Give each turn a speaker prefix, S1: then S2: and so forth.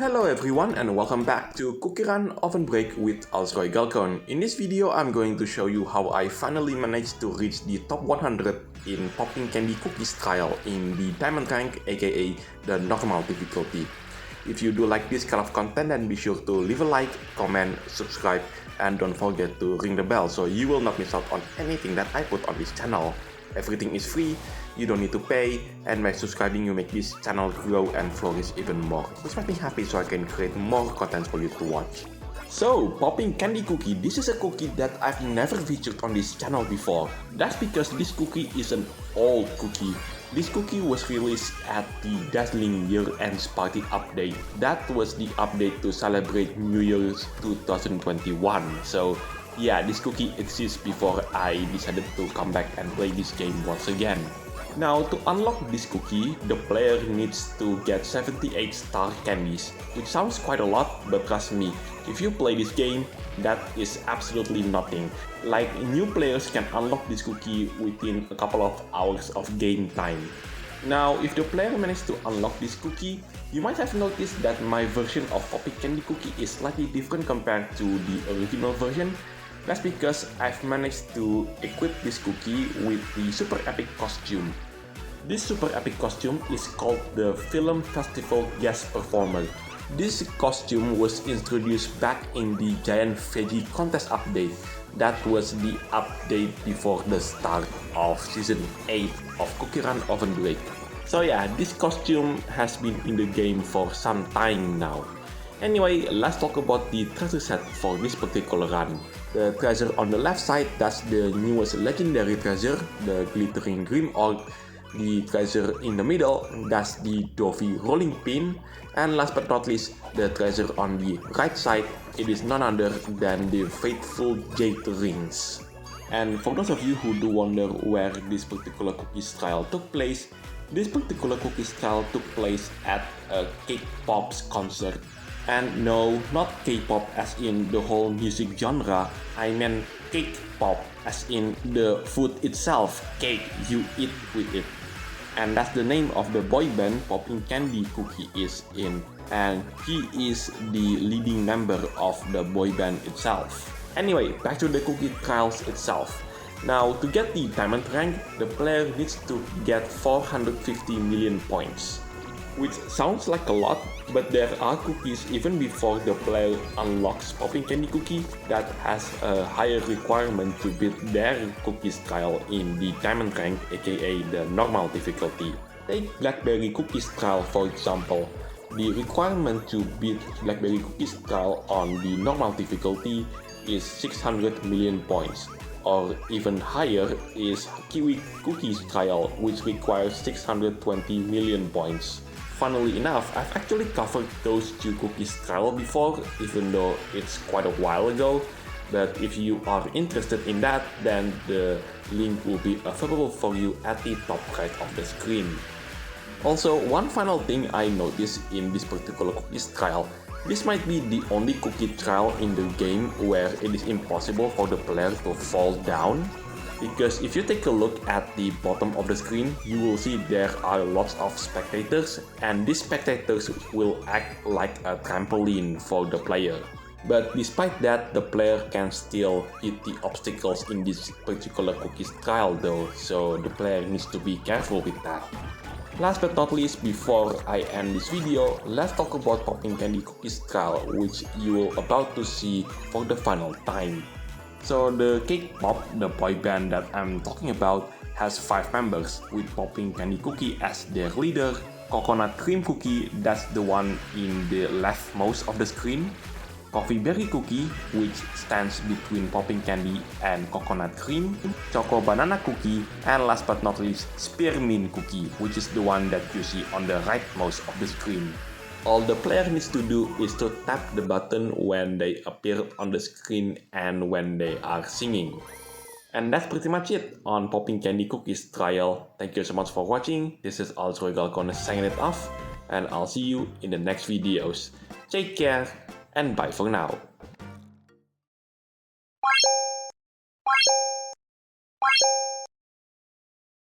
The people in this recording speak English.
S1: Hello everyone and welcome back to CookieRunOvenBreak with Alsroy Galcon. In this video, I'm going to show you how I finally managed to reach the top 100 in Poppingcandycookie trial in the Diamondrank, aka the normal difficulty. If you do like this kind of content, then be sure to leave a like, comment, subscribe, and don't forget to ring the bell so you will not miss out on anything that I put on this channel. Everything is free, you don't need to pay, and by subscribing you make this channel grow and flourish even more, which makes me happy so I can create more content for you to watch. So, Poppingcandycookie, this is a cookie that I've never featured on this channel before. That's because this cookie is an old cookie. This cookie was released at the dazzling year-end party update. That was the update to celebrate New Year's 2021. So yeah, this cookie exists before I decided to come back and play this game once again. Now, to unlock this cookie, the player needs to get 78 star candies, which sounds quite a lot, but trust me, if you play this game, that is absolutely nothing. Like, new players can unlock this cookie within a couple of hours of game time. Now, if the player managed to unlock this cookie, you might have noticed that my version of Poppingcandycookie is slightly different compared to the original version. That's because I've managed to equip this cookie with the super epic costume. This super epic costume is called the Film Festival Guest Performer. This costume was introduced back in the Giant Veggie Contest update. That was the update before the start of Season 8 of CookieRunOvenBreak. So yeah, this costume has been in the game for some time now. Anyway, let's talk about the treasure set for this particular run. The treasure on the left side, that's the newest legendary treasure, the glittering green orb. The treasure in the middle, that's the Dovey rolling pin. And last but not least, the treasure on the right side, it is none other than the faithful jade rings. And for those of you who do wonder where this particular cookies trial took place, this particular cookies trial took place at a K-pop's concert. And no, not K-pop as in the whole music genre, I meant cake pop as in the food itself, cake you eat with it. And that's the name of the boy band Poppingcandycookie is in, and he is the leading member of the boy band itself. Anyway, back to the cookie trials itself. Now, to get the diamond rank, the player needs to get 450 million points. Which sounds like a lot, but there are cookies even before the player unlocks Poppingcandycookie that has a higher requirement to beat their cookies trial in the diamond rank, aka the normal difficulty. Take Blackberry cookies trial for example. The requirement to beat Blackberry cookies trial on the normal difficulty is 600 million points. Or even higher is Kiwi cookies trial, which requires 620 million points. Funnily enough, I've actually covered those two cookies trial before, even though it's quite a while ago. But if you are interested in that, then the link will be available for you at the top right of the screen. Also, one final thing I noticed in this particular cookies trial, this might be the only cookie trial in the game where it is impossible for the player to fall down. Because if you take a look at the bottom of the screen, you will see there are lots of spectators, and these spectators will act like a trampoline for the player. But despite that, the player can still hit the obstacles in this particular cookies trial though, so the player needs to be careful with that. Last but not least, before I end this video, let's talk about Poppingcandycookie trial, which you will about to see for the final time. So the K-pop, the boy band that I'm talking about, has 5 members, with Poppingcandycookie as their leader, Coconut Cream Cookie, that's the one in the leftmost of the screen, Coffee Berry Cookie, which stands between Poppingcandy and Coconut Cream, Choco Banana Cookie, and last but not least, Spearmint Cookie, which is the one that you see on the rightmost of the screen. All the player needs to do is to tap the button when they appear on the screen and when they are singing. And that's pretty much it on Poppingcandycookie trial. Thank you so much for watching. This is Alsroy Galcon signing it off, and I'll see you in the next videos. Take care and bye for now.